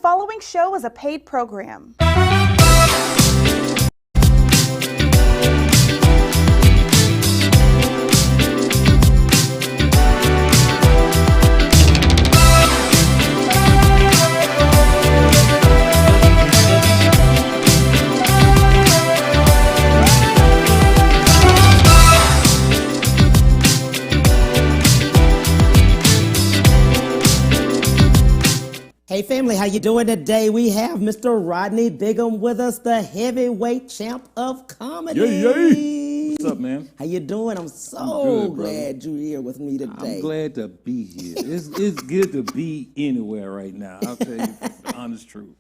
following show is a paid program. Hey family, how you doing today? We have Mr. Rodney Bigham with us, the heavyweight champ of comedy. Yay! What's up, man? How you doing? I'm so good, glad you're here with me today. I'm glad to be here. It's good to be anywhere right now. I'll tell you the honest truth.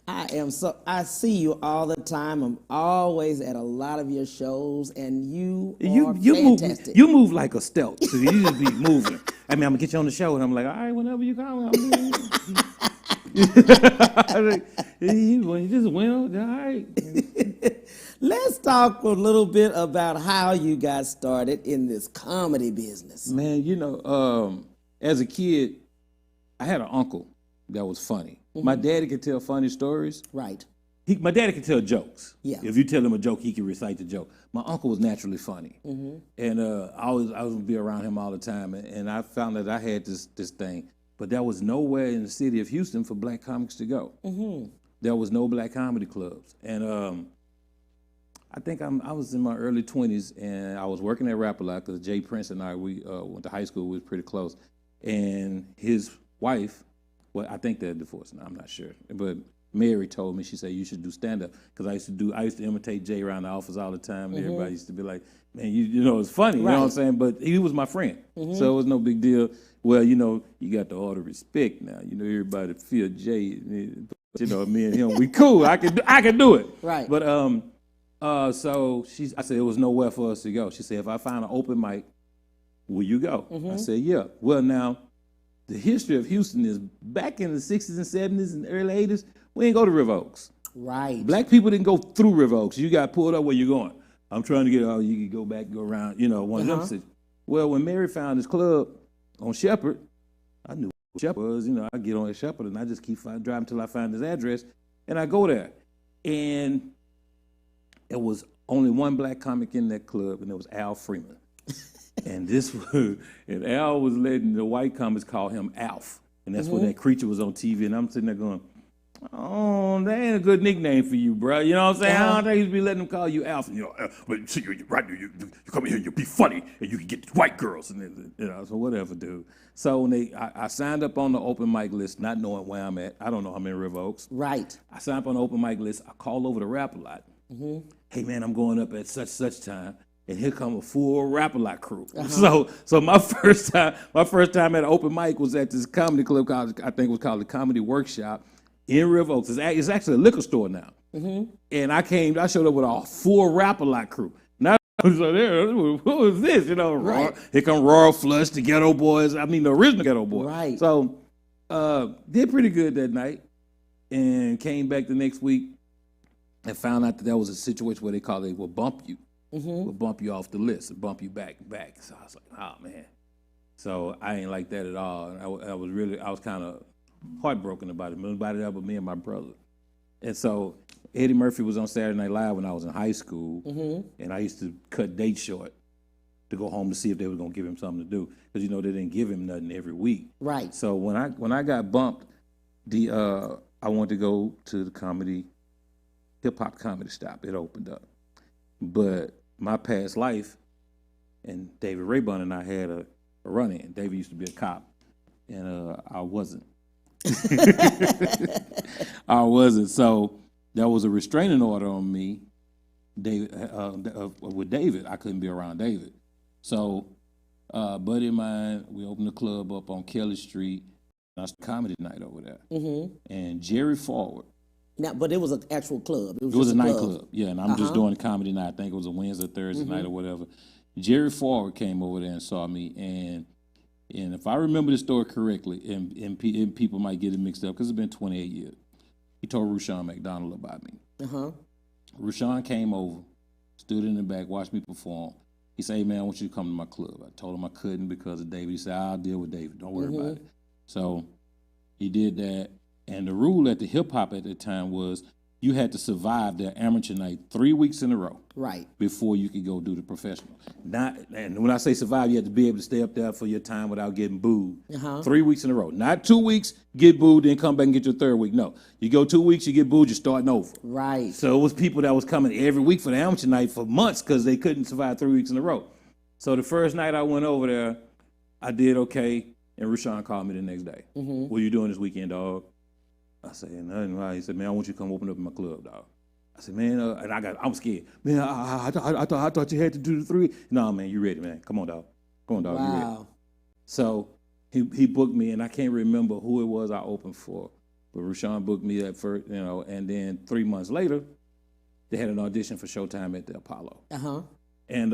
I see you all the time. I'm always at a lot of your shows, and you are fantastic. You move like a stealth. So you just be moving. I mean, I'm gonna get you on the show, and I'm like, all right, whenever you call me, I'm there. When you just win, all right. Let's talk a little bit about how you got started in this comedy business. Man, as a kid, I had an uncle that was funny. Mm-hmm. My daddy could tell funny stories. Right. My daddy could tell jokes. Yeah. If you tell him a joke, he can recite the joke. My uncle was naturally funny, and I was be around him all the time. And I found that I had this thing, but there was nowhere in the city of Houston for black comics to go. Mm-hmm. There was no black comedy clubs, and I think I was in my early 20s, and I was working at Rap-A-Lot because Jay Prince and I we went to high school. We was pretty close, and his wife. Well, I think they're divorced now. I'm not sure, but Mary told me, she said, you should do stand-up, because I used to imitate Jay around the office all the time, and everybody used to be like, man, you know, it's funny, you know what I'm saying? But he was my friend, so it was no big deal. Well, you got the order of respect now. Everybody feel Jay, but, me and him, we cool. I can do it. Right. But so I said, it was nowhere for us to go. She said, if I find an open mic, will you go? I said, yeah. Well, now, the history of Houston is back in the 60s and 70s and early 80s, we didn't go to River Oaks. Right. Black people didn't go through River Oaks. You got pulled up where you going. I'm trying to get out. You could go back, go around, one of them cities. Well, when Mary found this club on Shepherd, I knew what Shepherd was. I get on at Shepherd and I just keep driving until I find his address, and I go there. And there was only one black comic in that club, and it was Al Freeman. And Al was letting the white comics call him Alf. And that's when that creature was on TV. And I'm sitting there going, oh, that ain't a good nickname for you, bro. You know what I'm saying? I don't think he'd be letting them call you Alf. And, but see, you come in here, you'll be funny, and you can get white girls. And so whatever, dude. So when I signed up on the open mic list, not knowing where I'm at. I don't know I'm in River Oaks. Right. I signed up on the open mic list. I called over to Rap-A-Lot. Hey, man, I'm going up at such time. And here come a full Rap-A-Lot crew. So my first time at an open mic was at this comedy club called, I think it was called the Comedy Workshop in River Oaks. It's actually a liquor store now. And I showed up with a full Rap-A-Lot crew. Now, so there, who is this? Right. Here come Royal Flush, the Ghetto Boys. I mean, the original Ghetto Boys. Right. So did pretty good that night, and came back the next week and found out that there was a situation where they will bump you. Will bump you off the list and bump you back. So I was like, oh man. So I ain't like that at all. And I was kind of heartbroken about it. Nobody else but me and my brother. And so Eddie Murphy was on Saturday Night Live when I was in high school, and I used to cut dates short to go home to see if they were gonna give him something to do, because they didn't give him nothing every week. Right. So when I got bumped, I wanted to go to the hip hop comedy stop. It opened up, but my past life, and David Raybon and I had a run-in. David used to be a cop, and I wasn't. I wasn't. So there was a restraining order on me, with David. I couldn't be around David. So a buddy of mine, we opened a club up on Kelly Street. That's comedy night over there. And Jerry Forward. Now, but it was an actual club. It was a nightclub, yeah, and I'm just doing comedy night. I think it was a Wednesday, Thursday night or whatever. Jerry Forward came over there and saw me, and if I remember the story correctly, and people might get it mixed up because it's been 28 years, he told Rushion McDonald about me. Rushion came over, stood in the back, watched me perform. He said, hey, man, I want you to come to my club. I told him I couldn't because of David. He said, I'll deal with David. Don't worry about it. So he did that. And the rule at the hip hop at the time was you had to survive their amateur night 3 weeks in a row. Right. Before you could go do the professional. And when I say survive, you had to be able to stay up there for your time without getting booed. 3 weeks in a row. Not 2 weeks, get booed, then come back and get your third week. No. You go 2 weeks, you get booed, you're starting over. Right. So it was people that was coming every week for the amateur night for months because they couldn't survive 3 weeks in a row. So the first night I went over there, I did okay, and Rushion called me the next day. What are you doing this weekend, dog? I said, nothing. He said, man, I want you to come open up in my club, dog. I said, man, and I'm scared. Man, I thought you had to do the 3. No, man, you ready, man. Come on, dog. Come on, dog. Wow. You ready. So he booked me, and I can't remember who it was I opened for, but Rushion booked me at first, and then 3 months later, they had an audition for Showtime at the Apollo. And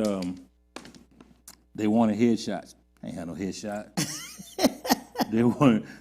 they wanted headshots. I ain't had no headshot.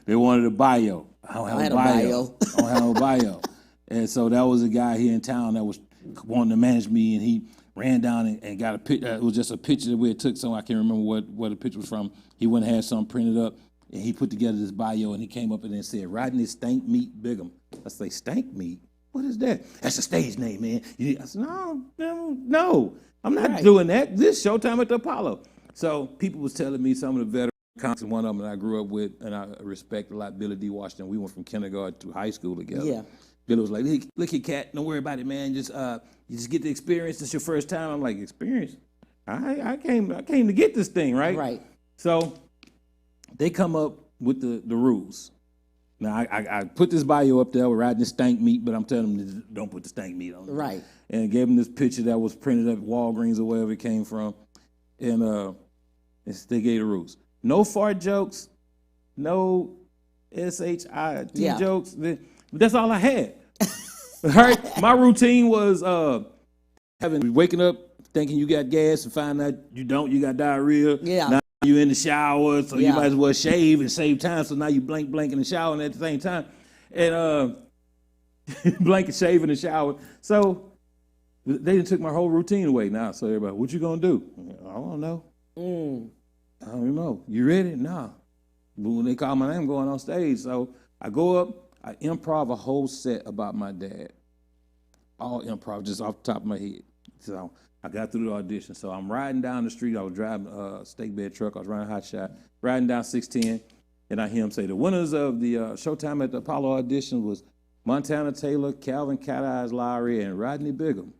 They wanted a bio. I don't have a bio. I don't have no bio. And so that was a guy here in town that was wanting to manage me, and he ran down and got a picture. It was just a picture that we had took, so I can't remember what the picture was from. He went and had something printed up, and he put together this bio, and he came up and then said, Rodney Stank Meat Bigham. I say, Stank Meat? What is that? That's a stage name, man. I said, no, I'm not doing that. This Showtime at the Apollo. So people was telling me some of the veterans, and one of them that I grew up with, and I respect a lot, Billy D. Washington. We went from kindergarten to high school together. Yeah. Billy was like, hey, look here, cat, don't worry about it, man. You just get the experience. It's your first time. I'm like, experience? I came to get this thing, right? Right. So they come up with the rules. Now, I put this bio up there with Rodney Stank Meat, but I'm telling them, don't put the stank meat on it. Right. And gave them this picture that was printed up at Walgreens or wherever it came from. And they gave the rules. No fart jokes, no SHIT jokes. That's all I had. Right? My routine was waking up thinking you got gas and find out you don't, you got diarrhea. Yeah. Now you're in the shower, so you might as well shave and save time. So now you blank in the shower and at the same time. And blank and shave in the shower. So they done took my whole routine away now. So everybody, what you gonna do? I don't know. I don't know. You ready? Nah. But when they call my name, I'm going on stage. So I go up, I improv a whole set about my dad. All improv, just off the top of my head. So I got through the audition. So I'm riding down the street. I was driving a steak bed truck. I was running hot shot, riding down 610. And I hear him say, the winners of the Showtime at the Apollo audition was Montana Taylor, Calvin Cat Eyes Lowry, and Rodney Bigham.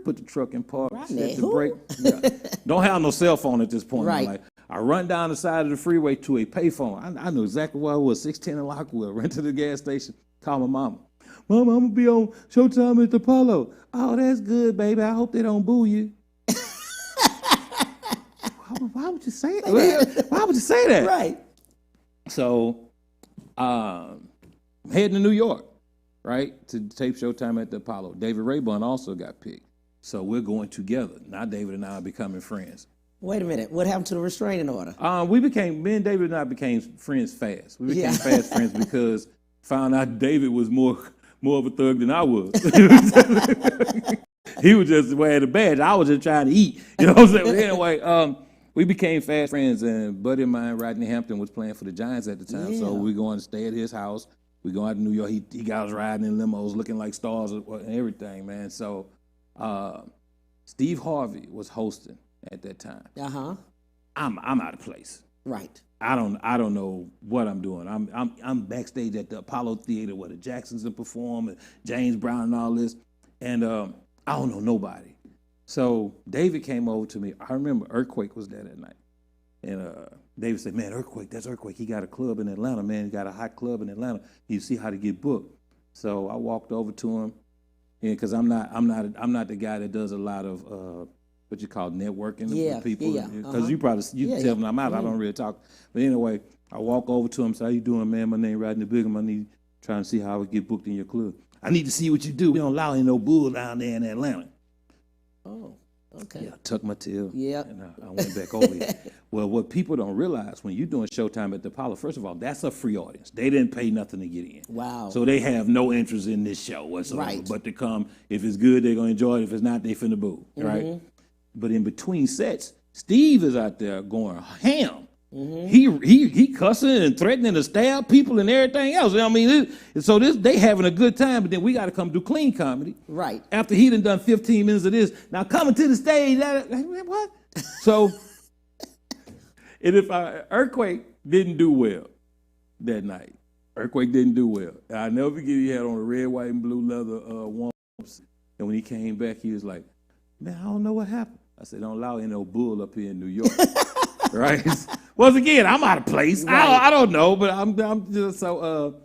Put the truck in park, set the brake. Yeah. Don't have no cell phone at this point. Right. Like, I run down the side of the freeway to a payphone. I know exactly where I was, 610 in Lockwood. Run to the gas station, call my mama. Mama, I'm going to be on Showtime at the Apollo. Oh, that's good, baby. I hope they don't boo you. Why would you say it? Why would you say that? Right. So, I'm heading to New York, right, to tape Showtime at the Apollo. David Rayburn also got picked. So we're going together. Now David and I are becoming friends. Wait a minute. What happened to the restraining order? Me and David and I became friends fast. We became fast friends because found out David was more of a thug than I was. He was just wearing a badge. I was just trying to eat. You know what I'm saying? But anyway, we became fast friends, and a buddy of mine, Rodney Hampton, was playing for the Giants at the time. So we going to stay at his house. We going out to New York. He got us riding in limos, looking like stars and everything, man. So Steve Harvey was hosting at that time. I'm out of place. Right. I don't know what I'm doing. I'm backstage at the Apollo Theater where the Jacksons are performing, James Brown and all this, and I don't know nobody. So David came over to me. I remember Earthquake was there that night, and David said, "Man, that's Earthquake. He got a club in Atlanta. Man, he got a hot club in Atlanta. You see how to get booked." So I walked over to him, because I'm not the guy that does a lot of what you call networking with people. Because you tell me I'm out. I don't really talk. But anyway, I walk over to him. Say, "How you doing, man? My name Rodney Bigham. I need trying to see how I would get booked in your club. I need to see what you do. We don't allow any no bull down there in Atlanta." Oh, okay. Yeah, tuck my tail. Yeah. And I went back over here. Well, what people don't realize when you're doing Showtime at the Apollo, first of all, that's a free audience. They didn't pay nothing to get in. Wow. So they have no interest in this show whatsoever. But to come, if it's good, they're going to enjoy it. If it's not, they finna boo. Right? But in between sets, Steve is out there going ham. He cussing and threatening to stab people and everything else. I mean, they having a good time, but then we got to come do clean comedy. Right. After he done 15 minutes of this, now coming to the stage, what? So, and if Earthquake didn't do well that night. Earthquake didn't do well. I'll never forget he had on a red, white, and blue leather warm-ups. And when he came back, he was like, man, I don't know what happened. I said, don't allow any no bull up here in New York. Right? Once again, I'm out of place. Right. I don't know, but I'm just so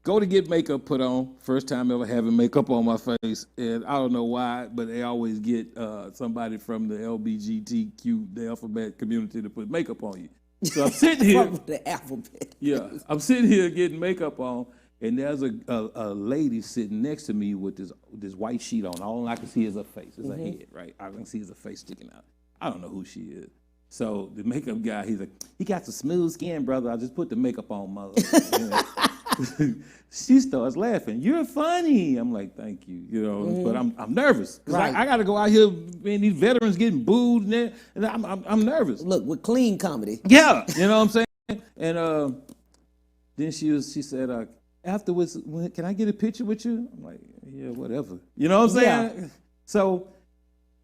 go to get makeup put on. First time ever having makeup on my face. And I don't know why, but they always get somebody from the LBGTQ, the alphabet community, to put makeup on you. So I'm sitting here. From the alphabet. Yeah, I'm sitting here getting makeup on, and there's a lady sitting next to me with this white sheet on. All I can see is her face. It's her head, right? I can see is her face sticking out. I don't know who she is. So the makeup guy, he's like, he got some smooth skin, brother. I just put the makeup on, mother. She starts laughing. You're funny. I'm like, thank you. But I'm nervous because I got to go out here, man. These veterans getting booed and I'm nervous. Look, with clean comedy. Yeah, you know what I'm saying. And then she said, afterwards, can I get a picture with you? I'm like, yeah, whatever. You know what I'm saying? Yeah. So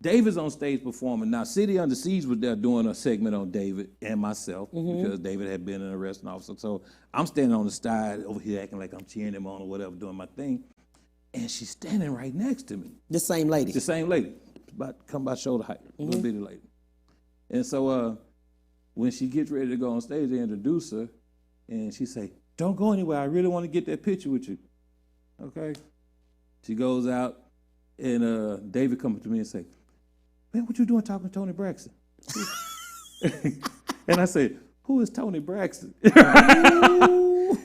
David's on stage performing. Now, City Under Siege was there doing a segment on David and myself because David had been an arresting officer. So I'm standing on the side over here acting like I'm cheering him on or whatever, doing my thing. And she's standing right next to me. The same lady? The same lady. Come by shoulder height, little bitty lady. And so when she gets ready to go on stage, they introduce her, and she say, don't go anywhere. I really want to get that picture with you. Okay? She goes out, and David comes to me and say, man, what you doing talking to Tony Braxton? And I said, who is Tony Braxton?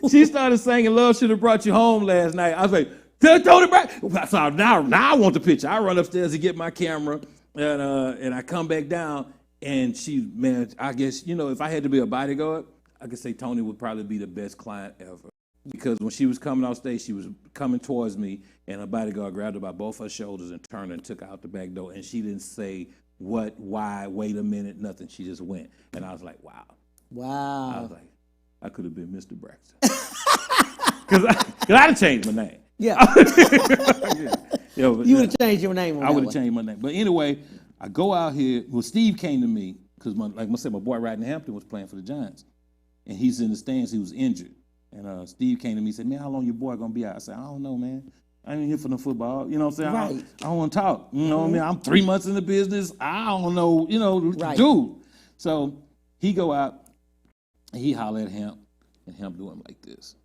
She started singing Love Should Have Brought You Home last night. I was like, Tony Braxton. So now I want the picture. I run upstairs to get my camera, and I come back down, and I guess, if I had to be a bodyguard, I could say Tony would probably be the best client ever. Because when she was coming off stage, she was coming towards me, and a bodyguard grabbed her by both her shoulders and turned her and took her out the back door. And she didn't say what, why, wait a minute, nothing. She just went. And I was like, wow. Wow. I was like, I could have been Mr. Braxton. Because I'd have changed my name. Yeah. You would have changed your name on I would have changed my name. But anyway, I go out here. Well, Steve came to me because, like I said, my boy Rodney Hampton was playing for the Giants. And he's in the stands. He was injured. And Steve came to me and said, man, how long your boy going to be out? I said, I don't know, man. I ain't here for no football. You know what I'm saying? Right. I don't want to talk. You know what I mean? I'm 3 months in the business. I don't know, dude. So he go out, and he holler at Hemp, and Hemp do him like this.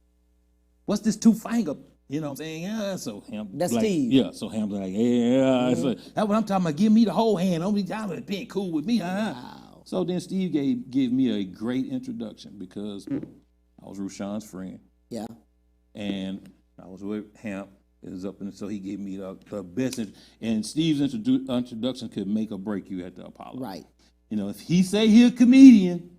What's this two-finger? You know what I'm saying? Yeah, so Hemp. That's like, Steve. Yeah, so Hemp like, yeah. So that's what I'm talking about. Give me the whole hand. Don't be being cool with me. Wow. So then Steve gave me a great introduction because I was Rushian's friend. Yeah. And I was with Hemp. It was up, and so he gave me the best. And Steve's introduction could make or break you at the Apollo. Right. If he say he a comedian,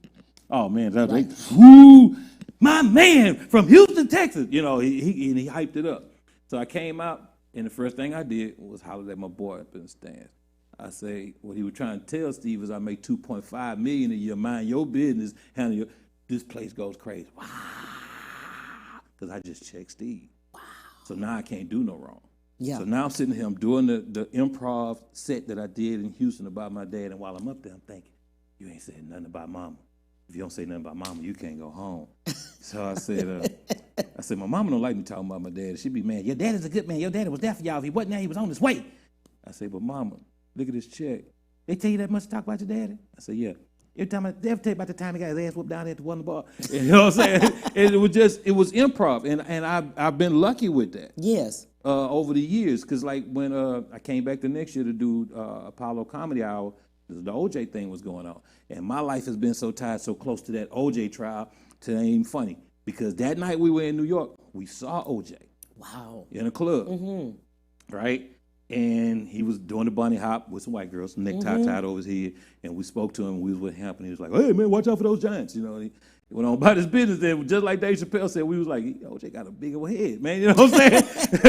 oh man, that's like, whoo, my man from Houston, Texas. He hyped it up. So I came out, and the first thing I did was holler at my boy up in the stands. I say, what he was trying to tell Steve is I make $2.5 million a year. Mind your business, handle your. This place goes crazy. Wow. Because I just checked Steve. Wow. So now I can't do no wrong. Yeah. So now I'm sitting here, I'm doing the improv set that I did in Houston about my dad. And while I'm up there, I'm thinking, you ain't saying nothing about mama. If you don't say nothing about mama, you can't go home. So I said, my mama don't like me talking about my dad. She'd be mad. Your daddy's a good man. Your daddy was there for y'all. If he wasn't there, he was on his way. I said, but mama, look at this check. They tell you that much to talk about your daddy? I said, yeah. Every time they ever tell you about the time he got his ass whooped down there at the Wonder Bar. You know what I'm saying? And it was improv. And I've been lucky with that. Yes. Over the years. Because like when I came back the next year to do Apollo Comedy Hour, the OJ thing was going on. And my life has been so tied so close to that OJ trial to it ain't even funny. Because that night we were in New York, we saw OJ. Wow. In a club. Mm-hmm. Right? And he was doing the bunny hop with some white girls, necktie tied over his head. And we spoke to him. We was with him, and he was like, hey, man, watch out for those Giants. He went on about his business. And just like Dave Chappelle said, we was like, OJ got a big old head, man. You know what I'm saying?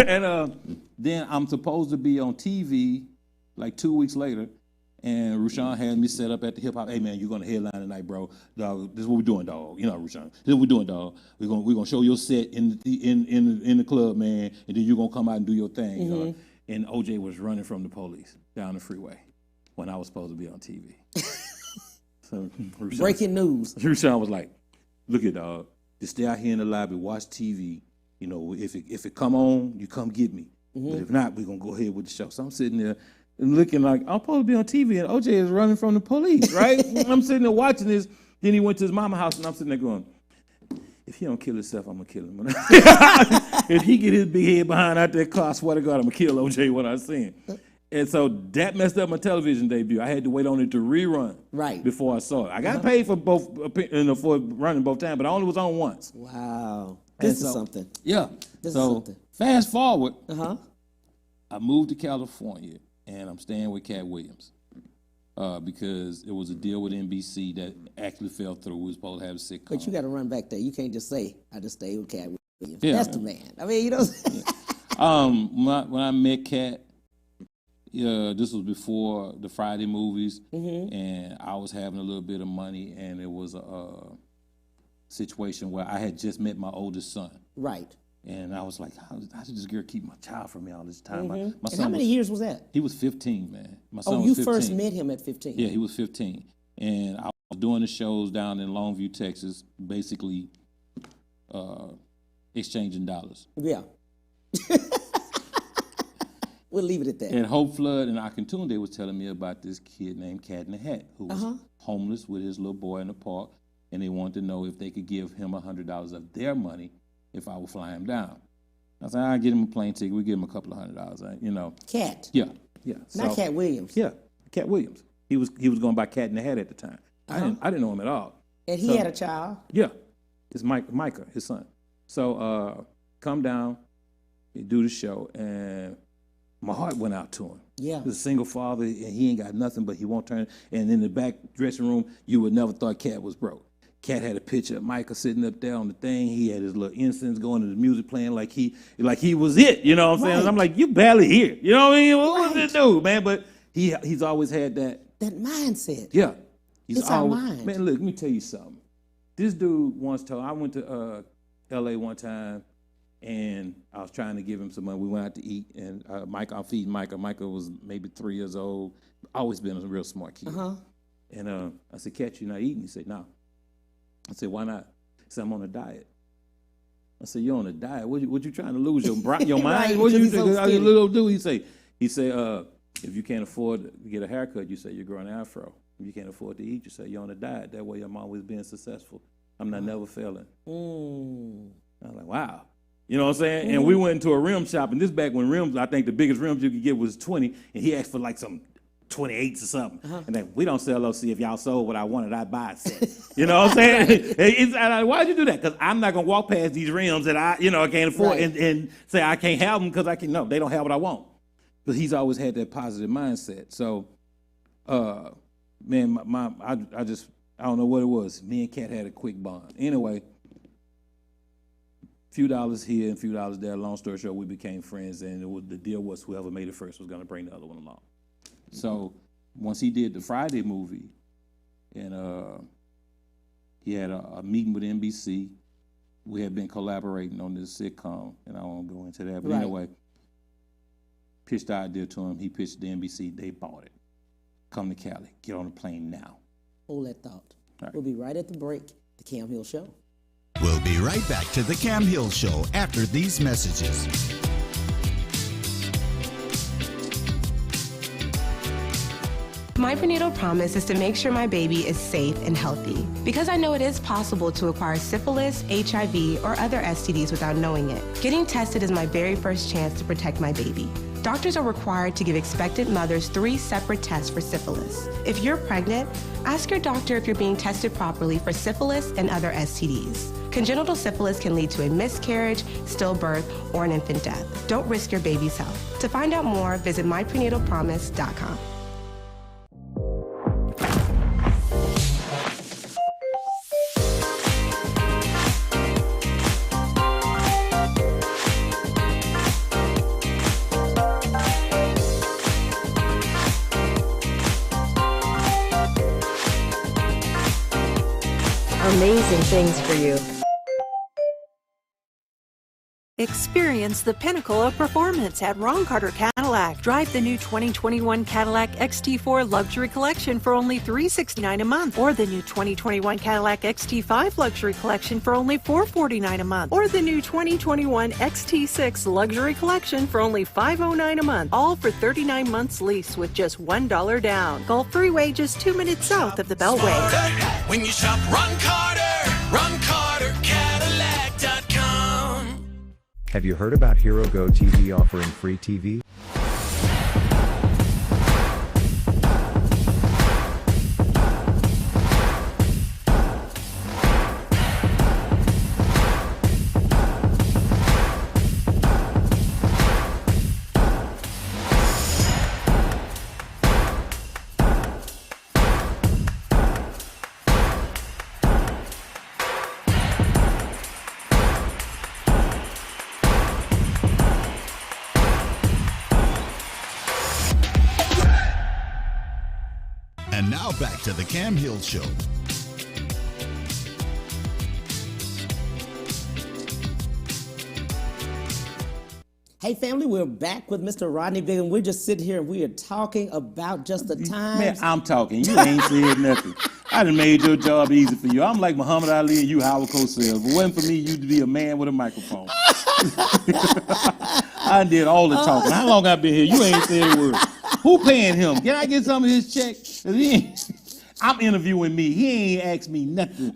And then I'm supposed to be on TV like 2 weeks later. And Rushion had me set up at the hip hop. Hey man, you're gonna headline tonight, bro. Dog, this is what we're doing, dog. You know, Rushion. This is what we're doing, dog. We're gonna show your set in the club, man, and then you're gonna come out and do your thing. You know? And OJ was running from the police down the freeway when I was supposed to be on TV. So Rushion, breaking news. Rushion was like, "Look at dog, just stay out here in the lobby, watch TV. You know, if it come on, you come get me. But if not, we're gonna go ahead with the show." So I'm sitting there and looking like I'm supposed to be on TV, and OJ is running from the police, right? I'm sitting there watching this. Then he went to his mama's house, and I'm sitting there going, if he don't kill himself, I'm gonna kill him. If he get his big head behind out that car, I swear to God, I'm gonna kill OJ when I see him. And so that messed up my television debut. I had to wait on it to rerun before I saw it. I got paid for both, for running both times, but I only was on once. Wow, this is something. Yeah. This is so something. Fast forward, I moved to California, and I'm staying with Cat Williams because it was a deal with NBC that actually fell through. We were supposed to have a sitcom. But you got to run back there. You can't just say, I just stayed with Cat Williams. Yeah. That's the man. I mean, you know. When I met Cat, this was before the Friday movies, and I was having a little bit of money, and it was a situation where I had just met my oldest son. Right. And I was like, how did this girl keep my child from me all this time? My and son how many years was that? He was 15, man. My son you was 15. first met him at 15? Yeah, he was 15. And I was doing the shows down in Longview, Texas, basically exchanging dollars. Yeah. We'll leave it at that. And Hope Flood and Akintunde was telling me about this kid named Cat in the Hat who was homeless with his little boy in the park, and they wanted to know if they could give him $100 of their money if I would fly him down. I said, I'll get him a plane ticket. We give him a couple of $100, you know. Cat? Yeah. Not Cat Williams? Yeah, Cat Williams. He was going by Cat in the Hat at the time. I didn't know him at all. And he had a child? Yeah. It's Micah, his son. So come down, we do the show, and my heart went out to him. Yeah. He's a single father, and he ain't got nothing, but he won't turn. And in the back dressing room, you would never thought Cat was broke. Cat had a picture of Micah sitting up there on the thing. He had his little incense going and the music playing like he was it. You know what I'm saying? And I'm like, you barely here. You know what I mean? What was this dude, man? But he's always had that mindset. Yeah. It's our mind. Man, look, let me tell you something. This dude once told, I went to L.A. one time, and I was trying to give him some money. We went out to eat, and I'm feeding Micah. Micah was maybe 3 years old, always been a real smart kid. And I said, Cat, you not eating? He said, no. I said, why not? He said, I'm on a diet. I said, you're on a diet? What you trying to lose? Your mind? Right, What you think? so How your little dude? He say, if you can't afford to get a haircut, you say you're growing an afro. If you can't afford to eat, you say you're on a diet. That way I'm always being successful. I'm not never failing. I was like, wow. You know what I'm saying? And we went into a rim shop, and this back when rims, I think the biggest rims you could get was 20, and he asked for like some 28s or something. And then, we don't sell those. See, if y'all sold what I wanted, I'd buy it set. You know what I'm saying? Why'd you do that? Because I'm not going to walk past these rims that I can't afford and say I can't have them because I can. No, they don't have what I want. But he's always had that positive mindset. So, man, I don't know what it was. Me and Cat had a quick bond. Anyway, few dollars here and few dollars there. Long story short, we became friends, and the deal was whoever made it first was going to bring the other one along. So once he did the Friday movie, and he had a meeting with NBC, we had been collaborating on this sitcom, and I won't go into that. But anyway, pitched the idea to him. He pitched the NBC. They bought it. Come to Cali. Get on the plane now. Hold that thought. We'll be right at the break. The Cam Hill Show. We'll be right back to the Cam Hill Show after these messages. My prenatal promise is to make sure my baby is safe and healthy because I know it is possible to acquire syphilis, HIV, or other STDs without knowing it. Getting tested is my very first chance to protect my baby. Doctors are required to give expectant mothers 3 separate tests for syphilis. If you're pregnant, ask your doctor if you're being tested properly for syphilis and other STDs. Congenital syphilis can lead to a miscarriage, stillbirth, or an infant death. Don't risk your baby's health. To find out more, visit myprenatalpromise.com. amazing things for you. Experience the pinnacle of performance at Ron Carter Cadillac. Drive the new 2021 Cadillac XT4 Luxury Collection for only $369 a month, or the new 2021 Cadillac XT5 Luxury Collection for only $449 a month, or the new 2021 XT6 Luxury Collection for only $509 a month, all for 39 months lease with just $1 down. Gulf Freeway, just 2 minutes south of the Beltway. When you shop Ron Carter, Cadillac.com. Have you heard about Hero Go TV offering free TV? And now back to the Cam Hill Show. Hey, family, we're back with Mr. Rodney Bigham. We're just sitting here and we are talking about just the times. Man, I'm talking. You ain't said nothing. I done made your job easy for you. I'm like Muhammad Ali and you Howard Cosell. If it wasn't for me, you'd be a man with a microphone. I did all the talking. How long I been here? You ain't said a word. Who paying him? Can I get some of his check? I'm interviewing me. He ain't asked me nothing.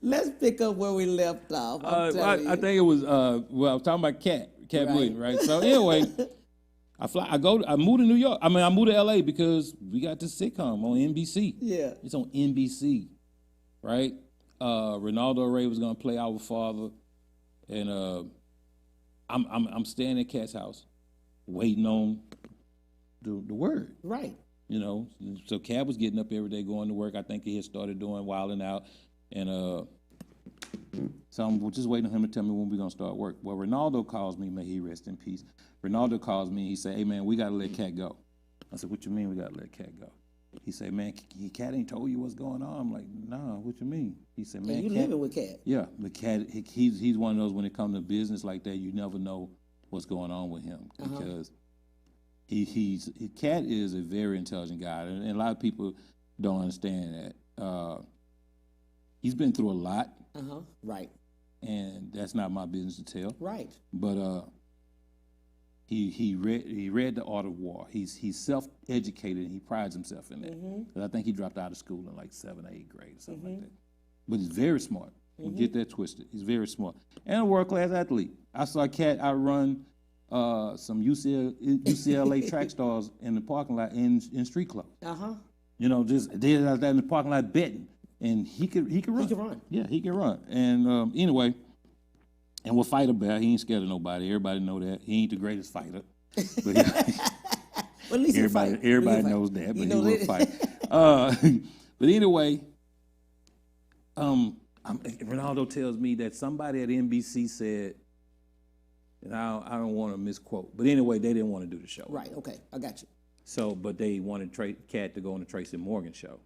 Let's pick up where we left off. I think it was I was talking about Cat right. Williams, right? So anyway, I moved to New York. I moved to LA because we got this sitcom on NBC. Yeah. It's on NBC, right? Ronaldo Ray was gonna play our father, and I'm staying at Cat's house, waiting on the word. Right. You know, so Cat was getting up every day, going to work. I think he had started doing Wilding Out, and so I'm just waiting on him to tell me when we're gonna start work. Well, Ronaldo calls me, may he rest in peace. Ronaldo calls me, he said, "Hey man, we gotta let Cat go." I said, "What you mean we gotta let Cat go?" He said, "Man, Cat ain't told you what's going on." I'm like, "Nah, what you mean?" He said, "Man, you living with Cat?" Yeah, the Cat, he's one of those, when it comes to business like that, you never know what's going on with him, because Cat is a very intelligent guy, and a lot of people don't understand that. He's been through a lot. Right. And that's not my business to tell. Right. But he read The Art of War. He's self-educated, and he prides himself in that. Mm-hmm. I think he dropped out of school in like 7th or 8th grade or something like that. But he's very smart. Don't get that twisted. He's very smart. And a world-class athlete. I saw Cat outrun some UCLA track stars in the parking lot in street clothes. You know, just they out there in the parking lot betting. And he could run. He can run. Yeah, he can run. And anyway, and we'll fight about. He ain't scared of nobody. Everybody know that. He ain't the greatest fighter. But at least everybody knows that, but he will fight. But anyway, Ronaldo tells me that somebody at NBC said, and I don't want to misquote, but anyway, they didn't want to do the show. Right, okay, I got you. So, but they wanted Cat to go on the Tracy Morgan show.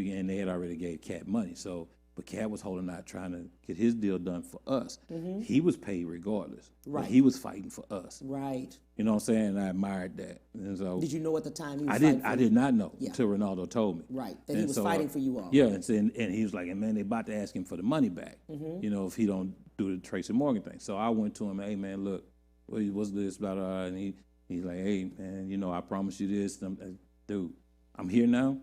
And they had already gave Cat money. So, but Cat was holding out, trying to get his deal done for us. He was paid regardless. Right. But he was fighting for us. Right. You know what I'm saying? And I admired that. And so, did you know at the time he was fighting for you? I did not know until Ronaldo told me. Right. That he was fighting for you all. Yeah. And he was like, man, they about to ask him for the money back. You know, if he don't do the Tracy Morgan thing. So I went to him, hey man, look, what's this about? And he's like, hey man, you know, I promise you this. Dude, I'm here now.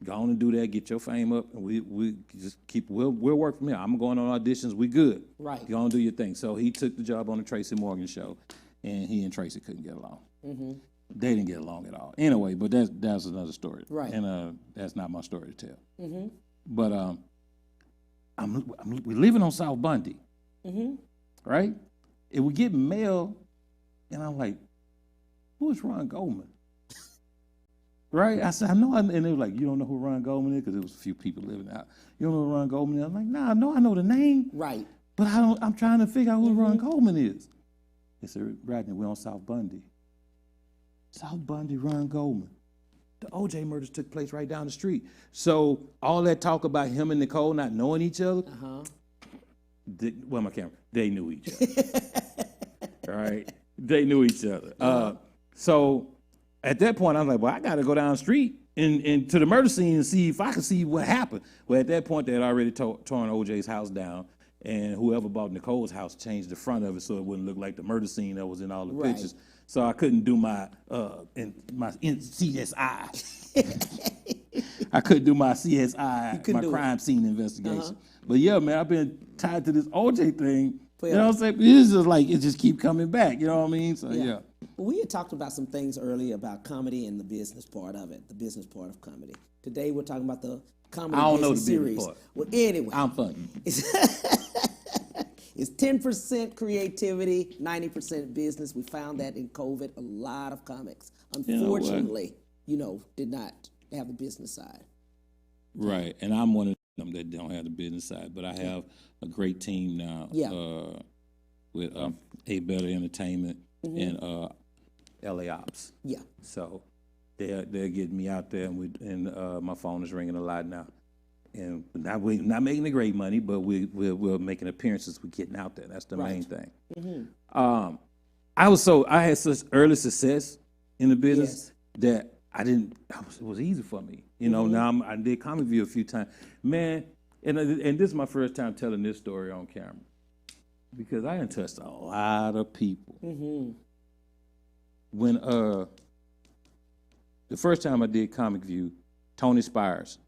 Go on and do that. Get your fame up, and we just we'll work from here. I'm going on auditions. We good. Right. Go on and do your thing. So he took the job on the Tracy Morgan show, and he and Tracy couldn't get along. They didn't get along at all. Anyway, but that's another story. Right. And that's not my story to tell. But we're living on South Bundy. Right. And we get mail, and I'm like, who is Ron Goldman? Right? I said, I know. And they were like, you don't know who Ron Goldman is? Because there was a few people living out. You don't know who Ron Goldman is? I'm like, nah, no, I know the name. Right. But I'm trying to figure out who Ron Goldman is. They said, Rodney, we're on South Bundy. South Bundy, Ron Goldman. the OJ murders took place right down the street. So all that talk about him and Nicole not knowing each other, my camera, they knew each other. All right, they knew each other. So at that point, I was like, well, I got to go down the street and to the murder scene and see if I can see what happened. Well, at that point, they had already torn OJ's house down, and whoever bought Nicole's house changed the front of it so it wouldn't look like the murder scene that was in all the pictures. So I couldn't do my CSI. I couldn't do my CSI, my crime scene investigation. But yeah, man, I've been tied to this OJ thing. You know what I'm saying? It's just like it just keep coming back. You know what I mean? So yeah. Well, we had talked about some things earlier about comedy and the business part of it, the business part of comedy. Today we're talking about the comedy business series. Part. Well, anyway, I'm funny. It's 10% creativity, 90% business. We found that in COVID. A lot of comics, unfortunately, did not have the business side. Right, and I'm one of them that don't have the business side, but I have a great team now with A Better Entertainment and LA Ops. Yeah. So they're getting me out there, and my phone is ringing a lot now. And we're not making the great money, but we're making appearances. We're getting out there. That's the main thing. I had such early success in the business that it was easy for me. Now I did Comic View a few times. Man, and this is my first time telling this story on camera because I done touched a lot of people. When the first time I did Comic View, Tony Spires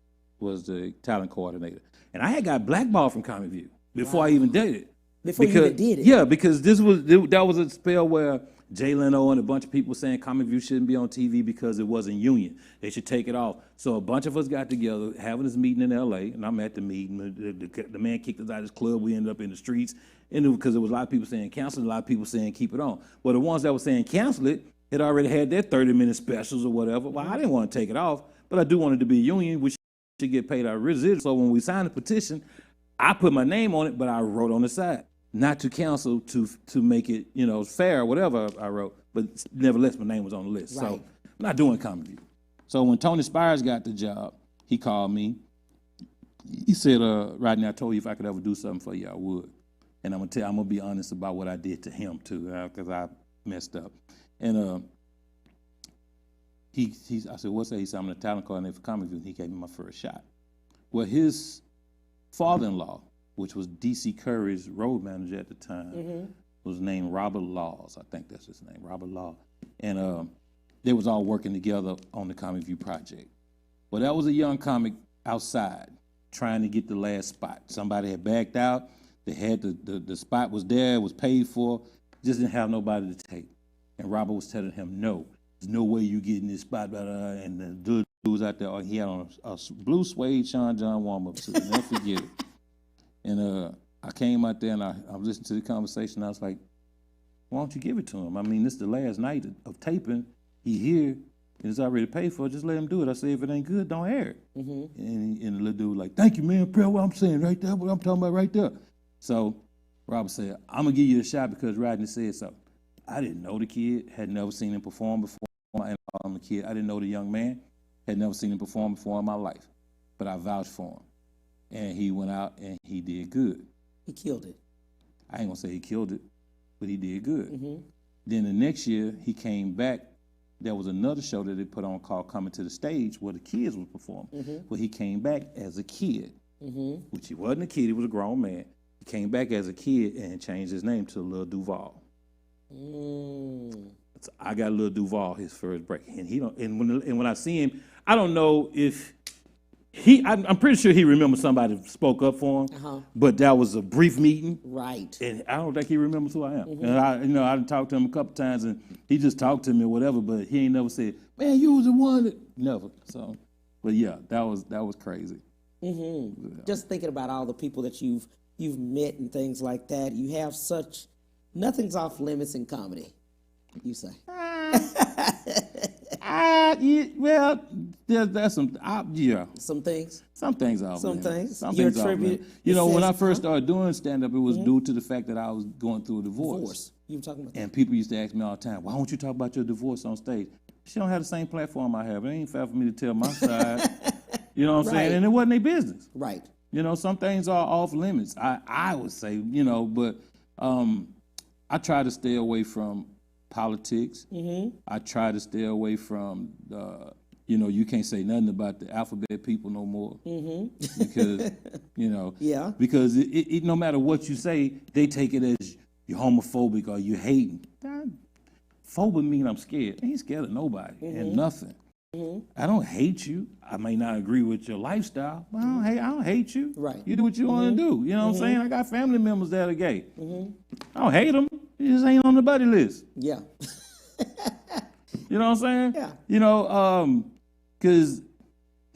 was the talent coordinator. And I had got blackballed from Comic View before I even did it. Before you even did it? Yeah, because that was a spell where Jay Leno and a bunch of people saying Comic View shouldn't be on TV because it wasn't union. They should take it off. So a bunch of us got together, having this meeting in L.A., and I'm at the meeting. The man kicked us out of his club. We ended up in the streets because there was a lot of people saying cancel it, a lot of people saying keep it on. Well, the ones that were saying cancel it had already had their 30-minute specials or whatever. Well, I didn't want to take it off, but I do want it to be a union, which should get paid our residual. So when we signed the petition, I put my name on it, but I wrote on the side, not to cancel, to make it fair, whatever I wrote. But nevertheless, my name was on the list. Right. So I'm not doing Comic View. So when Tony Spires got the job, he called me. He said, Rodney, I told you if I could ever do something for you, I would. And I'm gonna be honest about what I did to him too, because I messed up. And I said, what's that? He said, I'm the talent coordinator for Comic View, and he gave me my first shot. Well, his father-in-law, which was D.C. Curry's road manager at the time, was named Robert Laws. I think that's his name, Robert Law. And they was all working together on the Comic View project. Well, that was a young comic outside trying to get the last spot. Somebody had backed out. They had the spot was there, it was paid for, just didn't have nobody to take. And Robert was telling him, no, there's no way you get in this spot. And the dude was out there, he had on a blue suede Sean John warm-up suit. Never forget it. And I came out there and I was listening to the conversation. I was like, why don't you give it to him? I mean, this is the last night of taping. He here, and it's already paid for. Just let him do it. I said, if it ain't good, don't air it. And the little dude was like, thank you, man. Prayer, what I'm saying right there, what I'm talking about right there. So Robert said, I'm going to give you a shot because Rodney said so. I didn't know the kid, had never seen him perform before. And I'm a kid. I didn't know the young man, had never seen him perform before in my life. But I vouched for him. And he went out and he did good. He killed it. I ain't gonna say he killed it, but he did good. Then the next year he came back. There was another show that they put on called Coming to the Stage where the kids were performing. Well, he came back as a kid, which he wasn't a kid, he was a grown man. He came back as a kid and changed his name to Lil Duval. So I got Lil Duval his first break. And he don't and when I see him, I don't know if I'm pretty sure he remembers somebody spoke up for him, but that was a brief meeting. Right. And I don't think he remembers who I am. And I talked to him a couple times, and he just talked to me or whatever, but he ain't never said, man, you was the one that, never. So, but yeah, that was crazy. Just thinking about all the people that you've met and things like that, you have nothing's off limits in comedy, you say. Well, there's some, Some things? Some things off Some limits. things? Some You things off attribute limits. You know, when I first started doing stand-up, it was due to the fact that I was going through a divorce. You were talking about that. And people used to ask me all the time, why don't you talk about your divorce on stage? She don't have the same platform I have. It ain't fair for me to tell my side. You know what I'm Right. saying? And it wasn't their business. Right. You know, some things are off limits. I would say, you know, but I try to stay away from politics. Mm-hmm. I try to stay away from, you know, you can't say nothing about the alphabet people no more. Mm-hmm. Because, you know, Yeah. because it no matter what you say, they take it as you're homophobic or you're hating. Phobia mean I'm scared. I ain't scared of nobody and nothing. Mm-hmm. I don't hate you. I may not agree with your lifestyle, but I don't hate you. Right. You do what you want to do. You know what I'm saying? I got family members that are gay. I don't hate them. It just ain't on the buddy list. Yeah. You know what I'm saying? Yeah. You know, because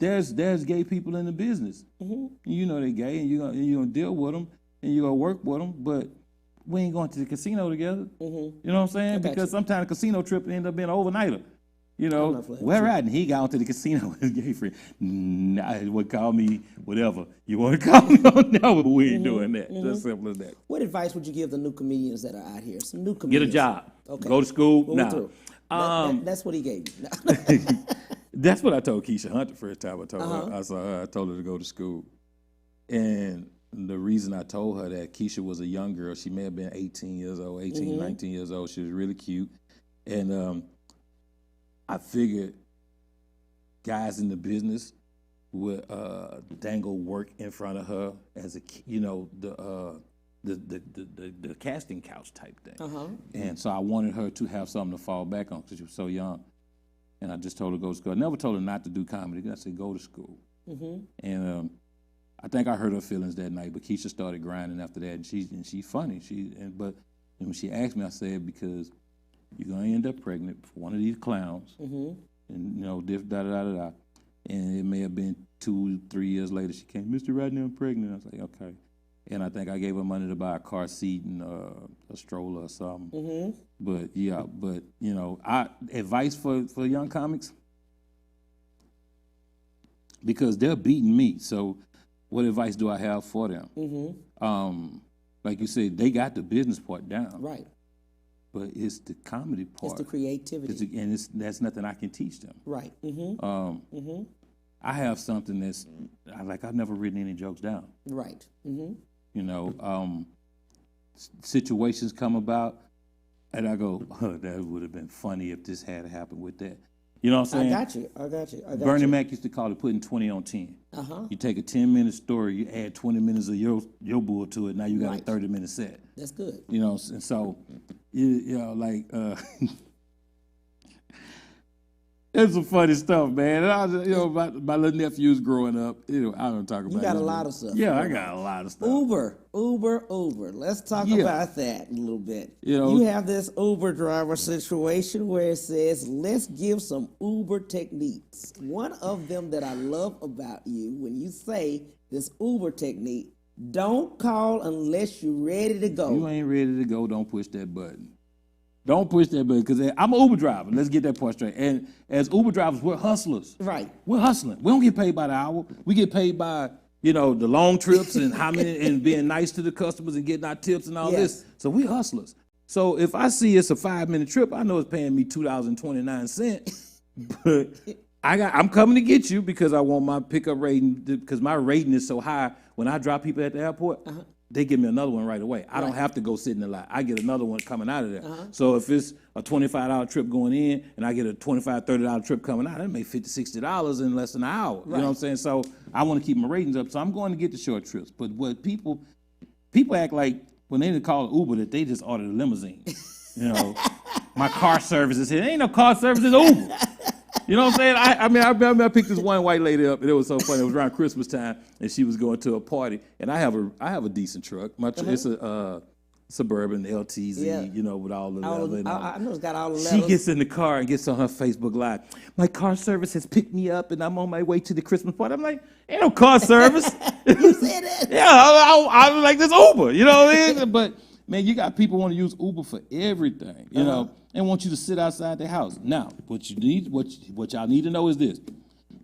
there's gay people in the business. You know they're gay, and you're gonna deal with them, and you're gonna work with them, but we ain't going to the casino together. You know what I'm saying? Because sometimes a casino trip end up being an overnighter. You know, where Rodney, he got into the casino with his gay friend. Nah, he would call me whatever. You want to call me on that, but we ain't doing that. Just simple as that. What advice would you give the new comedians that are out here? Some new comedians. Get a job. Okay. Go to school. Go Nah. through. That's what he gave you. That's what I told Keisha Hunt the first time I told her. I saw her. I told her to go to school. And the reason I told her that, Keisha was a young girl. She may have been 18 years old, 18, 19 years old. She was really cute. And I figured guys in the business would dangle work in front of her as a, you know, the casting couch type thing. And so I wanted her to have something to fall back on because she was so young. And I just told her to go to school. I never told her not to do comedy. I said, go to school. And I think I hurt her feelings that night, but Keisha started grinding after that, and she's funny. But when she asked me, I said, because you're gonna end up pregnant for one of these clowns, and you know, da-da-da-da-da. And it may have been 2-3 years later, she came, Mr. Rodney, I'm pregnant. I was like, okay. And I think I gave her money to buy a car seat and a stroller or something. But yeah, you know, advice for young comics, because they're beating me. So what advice do I have for them? Like you said, they got the business part down. Right. But it's the comedy part. It's the creativity. That's nothing I can teach them. Right. I have something that's, I've never written any jokes down. Right. You know, situations come about, and I go, that would have been funny if this had happened with that. You know what I'm saying? I got you. Bernie Mac used to call it putting 20 on 10. You take a 10-minute story, you add 20 minutes of your bull to it, now you got a 30-minute set. That's good. You know, and so, you know, like, it's some funny stuff, man. And I was, you know, my little nephews growing up, you know, I don't talk about it. You got a lot of stuff. Yeah, I got a lot of stuff. Uber. Let's talk about that a little bit. You know, you have this Uber driver situation where it says, let's give some Uber techniques. One of them that I love about you, when you say this Uber technique, don't call unless you're ready to go. You ain't ready to go, don't push that button. Don't push that button, because I'm an Uber driver. Let's get that part straight. And as Uber drivers, we're hustlers. Right. We're hustling. We don't get paid by the hour. We get paid by, you know, the long trips and how many, and being nice to the customers and getting our tips and all this. So we hustlers. So if I see it's a 5-minute trip, I know it's paying me $2.29. But I'm coming to get you because I want my pickup rating, because my rating is so high. When I drop people at the airport, they give me another one right away. I don't have to go sit in the lot. I get another one coming out of there. So if it's a $25 trip going in and I get a $25, $30 trip coming out, that make $50, $60 in less than an hour. You know what I'm saying? So I want to keep my ratings up. So I'm going to get the short trips. But what people act like when they call Uber that they just ordered a limousine. You know, my car service is here. There ain't no car service, it's Uber. You know what I'm saying? I mean, I remember I picked this one white lady up, and it was so funny. It was around Christmas time, and she was going to a party. And I have a decent truck. It's a Suburban LTZ, you know, with all the leather. I know it's got all the leather. She gets in the car and gets on her Facebook Live. My car service has picked me up, and I'm on my way to the Christmas party. I'm like, ain't no car service. You said that? Yeah, I was like, this Uber. You know what I mean? But man, you got people want to use Uber for everything, you know, and want you to sit outside their house. Now, what y'all need to know is this.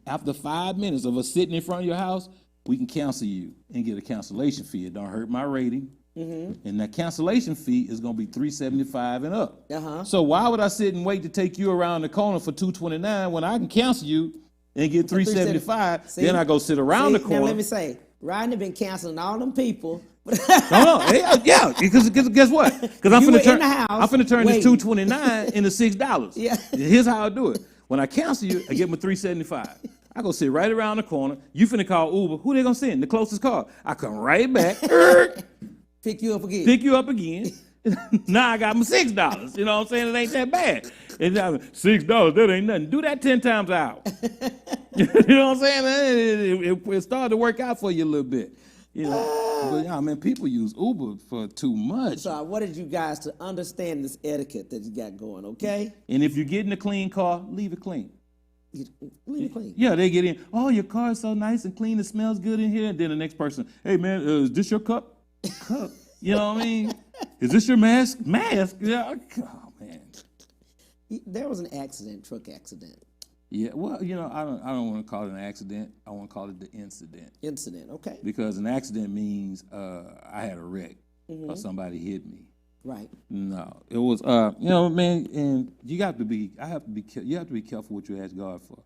After 5 minutes of us sitting in front of your house, we can cancel you and get a cancellation fee. It don't hurt my rating. And that cancellation fee is going to be $375 and up. Uh-huh. So why would I sit and wait to take you around the corner for $229 when I can cancel you and get $375? See? Then I go sit around the corner. Now let me say, Rodney been canceling all them people. No, yeah, because guess what? Because I'm You were finna turn, in the house I'm finna turn this waiting. $229 into $6. Yeah. Here's how I do it. When I cancel you, I get my $375. I go sit right around the corner. You finna call Uber. Who they gonna send? The closest car. I come right back. Pick you up again. Pick you up again. Now I got my $6. You know what I'm saying? It ain't that bad. It's $6, that ain't nothing. Do that 10 times an hour. You know what I'm saying? It started to work out for you a little bit. You know, but yeah, man, people use Uber for too much. So I wanted you guys to understand this etiquette that you got going, okay? And if you're getting a clean car, leave it clean. Leave it clean. Yeah, they get in. Oh, your car is so nice and clean. It smells good in here. And then the next person, hey man, is this your cup? Cup. You know what I mean? Is this your mask? Mask? Yeah. Oh man. There was an accident, truck accident. Yeah, well, you know, I don't want to call it an accident. I want to call it the incident. Incident, okay. Because an accident means I had a wreck or somebody hit me. Right. No, it was you know, man, and you have to be careful what you ask God for,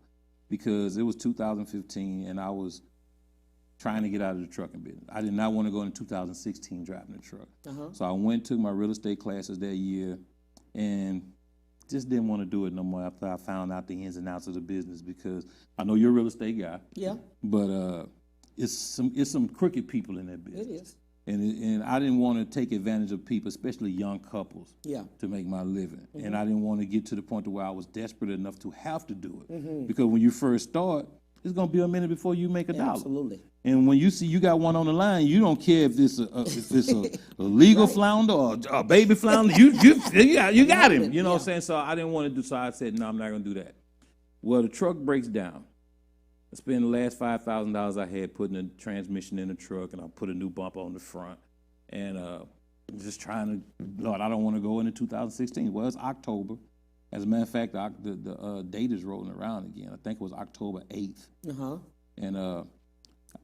because it was 2015 and I was trying to get out of the trucking business. I did not want to go into 2016 driving the truck. So I went to my real estate classes that year and just didn't want to do it no more after I found out the ins and outs of the business, because I know you're a real estate guy. Yeah. But it's some crooked people in that business. It is. And I didn't want to take advantage of people, especially young couples, Yeah. to make my living. And I didn't want to get to the point to where I was desperate enough to have to do it. Because when you first start, it's going to be a minute before you make a dollar. Absolutely. And when you see you got one on the line, you don't care if it's a legal flounder or a baby flounder. You got him. You know what I'm saying? So I didn't want to do. So I said, no, I'm not going to do that. Well, the truck breaks down. I spent the last $5,000 I had putting the transmission in the truck, and I put a new bumper on the front. And just trying to, Lord, I don't want to go into 2016. Well, it's October. As a matter of fact, the date is rolling around again. I think it was October 8th. And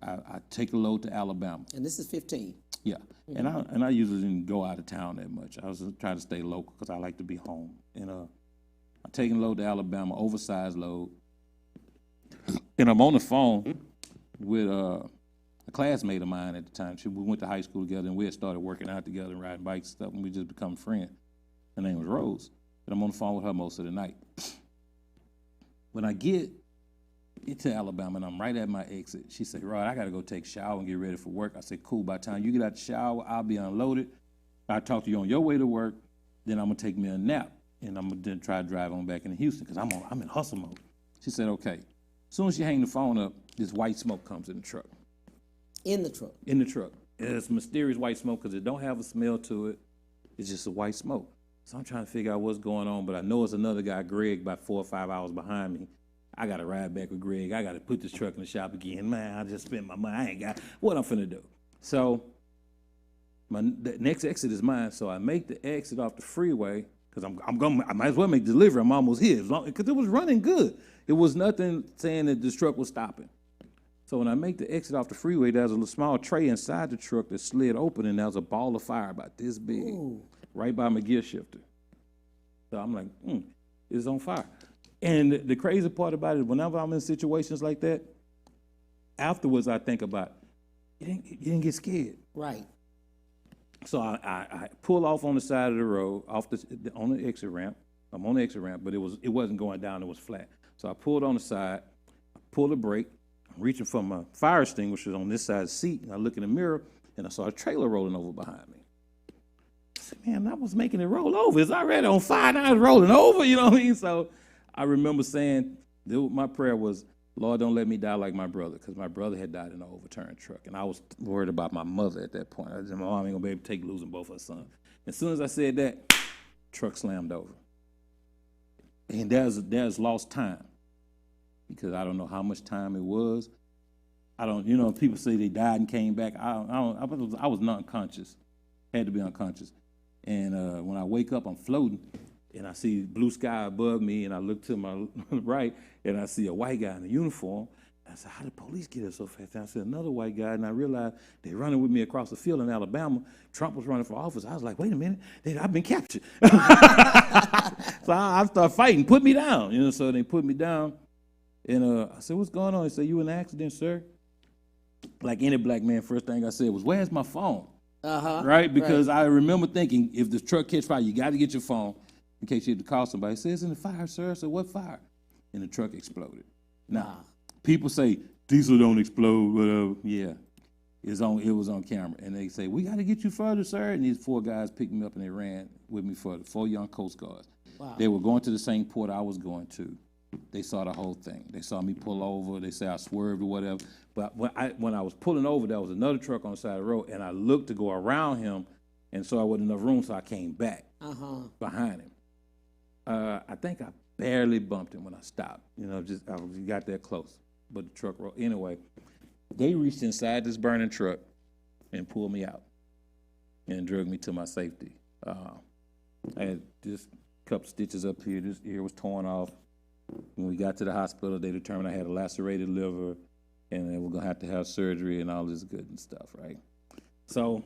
I take a load to Alabama. And this is 15. Yeah, and I usually didn't go out of town that much. I was trying to stay local because I like to be home. And I'm taking a load to Alabama, oversized load. And I'm on the phone with a classmate of mine at the time. We went to high school together, and we had started working out together and riding bikes and stuff, and we just become friends. Her name was Rose. And I'm on the phone with her most of the night. When I get into Alabama and I'm right at my exit, she said, Rod, I got to go take a shower and get ready for work. I said, cool. By the time you get out the shower, I'll be unloaded. I'll talk to you on your way to work. Then I'm going to take me a nap, and I'm going to try to drive on back into Houston because I'm in hustle mode. She said, okay. As soon as she hang the phone up, this white smoke comes in the truck. In the truck? In the truck. And it's mysterious white smoke because it don't have a smell to it. It's just a white smoke. So I'm trying to figure out what's going on, but I know it's another guy, Greg, about 4 or 5 hours behind me. I got to ride back with Greg. I got to put this truck in the shop again. Man, I just spent my money. I ain't got what I'm finna do. So the next exit is mine. So I make the exit off the freeway because I might as well make delivery. I'm almost here because it was running good. It was nothing saying that this truck was stopping. So when I make the exit off the freeway, there's a small tray inside the truck that slid open, and there's a ball of fire about this big, right by my gear shifter. So I'm like, it's on fire. And the crazy part about it, whenever I'm in situations like that, afterwards I think about, you didn't get scared. Right. So I pull off on the side of the road, on the exit ramp. I'm on the exit ramp, but it wasn't going down, it was flat. So I pulled on the side, I pulled the brake, I'm reaching for my fire extinguisher on this side of the seat, and I look in the mirror, and I saw a trailer rolling over behind me. I said, man, I was making it roll over. It's already on fire, now it's rolling over, you know what I mean? So I remember saying, my prayer was, Lord, don't let me die like my brother, because my brother had died in an overturned truck, and I was worried about my mother at that point. I said, my mom ain't going to be able to take losing both her sons. As soon as I said that, truck slammed over. And there's lost time, because I don't know how much time it was. People say they died and came back. I was not unconscious, had to be unconscious. And when I wake up, I'm floating, and I see blue sky above me, and I look to my right, and I see a white guy in a uniform. I said, how did police get here so fast? And I said, another white guy, and I realized they running with me across the field in Alabama. Trump was running for office. I was like, wait a minute, I've been captured. So I started fighting, put me down. You know, so they put me down. And I said, what's going on? He said, you in an accident, sir? Like any black man, first thing I said was, where's my phone? Right? Because I remember thinking, if the truck catch fire, you got to get your phone in case you had to call somebody. He said, it's in the fire, sir. I said, what fire? And the truck exploded. Now, people say, diesel don't explode, whatever. Yeah, it was on camera. And they say, we got to get you further, sir. And these 4 guys picked me up and they ran with me further, 4 young Coast Guards. Wow. They were going to the same port I was going to. They saw the whole thing. They saw me pull over. They say I swerved or whatever. But when I was pulling over, there was another truck on the side of the road, and I looked to go around him, and so I wasn't enough room, so I came back behind him. I think I barely bumped him when I stopped. You know, I got that close. But the truck rolled. Anyway, they reached inside this burning truck and pulled me out and drug me to my safety. I had just a couple stitches up here. This ear was torn off. When we got to the hospital, they determined I had a lacerated liver and they were going to have surgery and all this good and stuff, right? So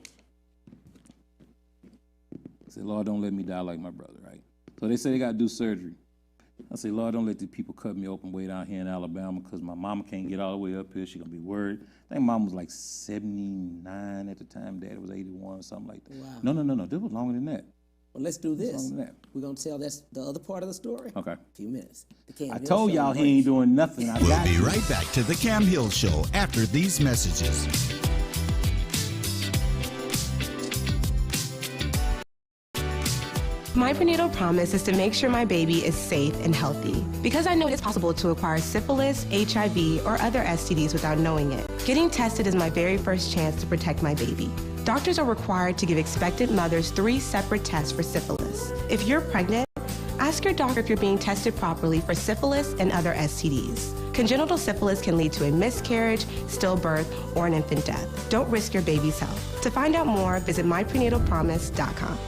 I said, Lord, don't let me die like my brother, right? So they said they got to do surgery. I say, Lord, don't let these people cut me open way down here in Alabama because my mama can't get all the way up here. She's going to be worried. I think mom was like 79 at the time. Dad was 81 or something like that. Wow. No. This was longer than that. Well, let's do this. We're going to tell the other part of the story. Okay. A few minutes. I told y'all he ain't doing nothing. We'll be right back to the Cam Hill Show after these messages. My prenatal promise is to make sure my baby is safe and healthy. Because I know it is possible to acquire syphilis, HIV, or other STDs without knowing it. Getting tested is my very first chance to protect my baby. Doctors are required to give expectant mothers 3 separate tests for syphilis. If you're pregnant, ask your doctor if you're being tested properly for syphilis and other STDs. Congenital syphilis can lead to a miscarriage, stillbirth, or an infant death. Don't risk your baby's health. To find out more, visit myprenatalpromise.com.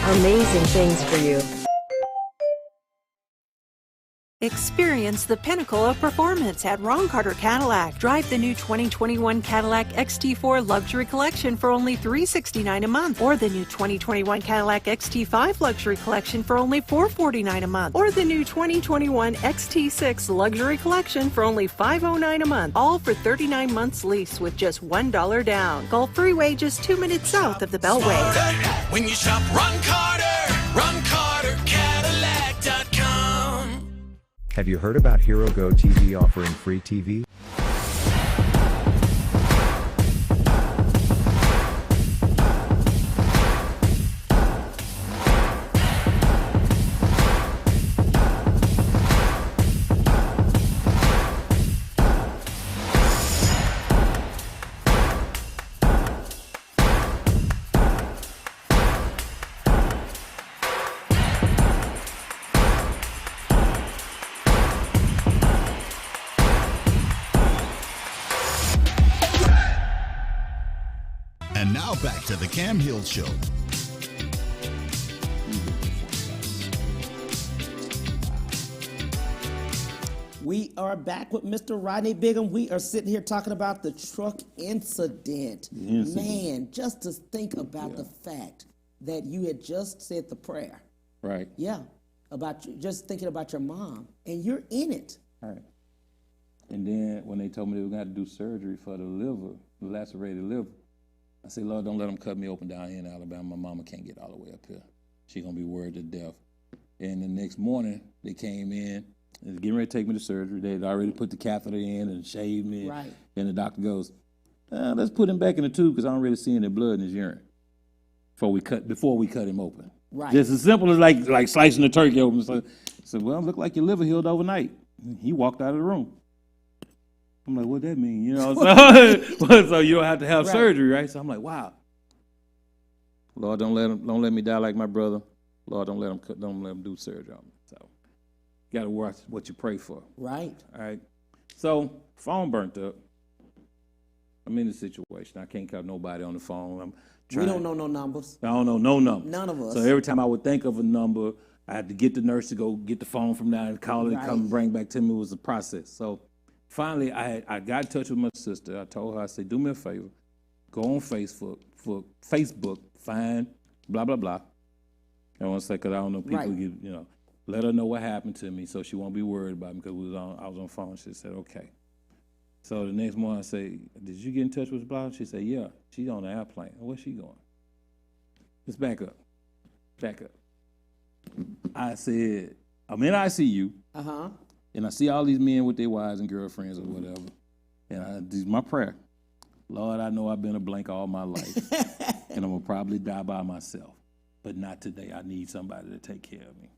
Amazing things for you. Experience the pinnacle of performance at Ron Carter Cadillac. Drive the new 2021 Cadillac XT4 Luxury Collection for only $369 a month, or the new 2021 Cadillac XT5 Luxury Collection for only $449 a month, or the new 2021 XT6 Luxury Collection for only $509 a month, all for 39 months lease with just $1 down. Gulf Freeway, just 2 minutes south of the Beltway. When you shop Ron Carter, Cadillac.com. Have you heard about Hero Go TV offering free TV? And now back to the Cam Hill Show. We are back with Mr. Rodney Bigham. We are sitting here talking about the truck incident. Man, just to think about the fact that you had just said the prayer. Right. Yeah, about you, just thinking about your mom, and you're in it. Right. And then when they told me they were going to have to do surgery for the liver, the lacerated liver, I said, Lord, don't let them cut me open down here in Alabama. My mama can't get all the way up here. She's going to be worried to death. And the next morning, they came in and was getting ready to take me to surgery. They had already put the catheter in and shaved me. Right. And the doctor goes, let's put him back in the tube because I don't really see any blood in his urine before we cut him open. Right. Just as simple as like slicing the turkey open. So I said, well, look like your liver healed overnight. He walked out of the room. I'm like, what that mean? You know, so you don't have to have surgery, right? So I'm like, wow. Lord, don't let me die like my brother. Lord, don't let him do surgery on me. So got to watch what you pray for. Right. All right. So phone burnt up. I'm in a situation. I can't call nobody on the phone. I'm trying. We don't know no numbers. I don't know no number. None of us. So every time I would think of a number, I had to get the nurse to go get the phone from there and call it and come and bring back to me. It was a process. So finally, I got in touch with my sister. I told her, I said, do me a favor. Go on Facebook, find blah, blah, blah. I want to say, because I don't know, people get, let her know what happened to me so she won't be worried about me because I was on the phone. She said, okay. So the next morning I say, did you get in touch with blah? She said, yeah, she's on the airplane. Where's she going? Let's back up. I said, I'm in ICU, and I see all these men with their wives and girlfriends or whatever, and this is my prayer. Lord, I know I've been a blank all my life, and I'm going to probably die by myself, but not today. I need somebody to take care of me.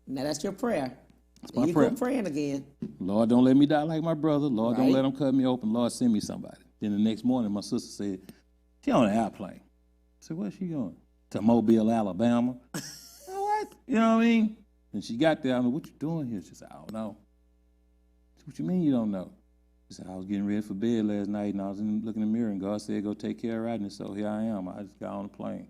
Now that's your prayer. That's my you prayer. go praying again. Lord, don't let me die like my brother. Lord, don't let them cut me open. Lord, send me somebody. Then the next morning, my sister said, she on an airplane. I said, where's she going? To Mobile, Alabama. What? You know what I mean? And she got there. I mean, what you doing here? She said, I don't know. I said, what you mean you don't know? She said, I was getting ready for bed last night, and I was looking in the mirror, and God said, go take care of Rodney. So here I am. I just got on the plane.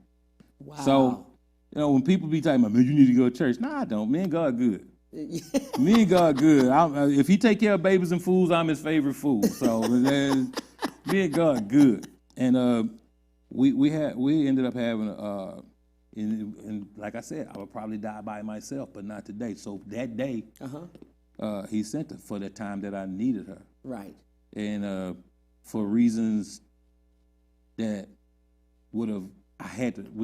Wow. So, when people be talking about, man, you need to go to church. Nah, I don't. Me and God good. Me and God good. If he take care of babies and fools, I'm his favorite fool. So me and God good. And we ended up having and like I said, I would probably die by myself, but not today. So that day, he sent her for the time that I needed her. Right. And for reasons that we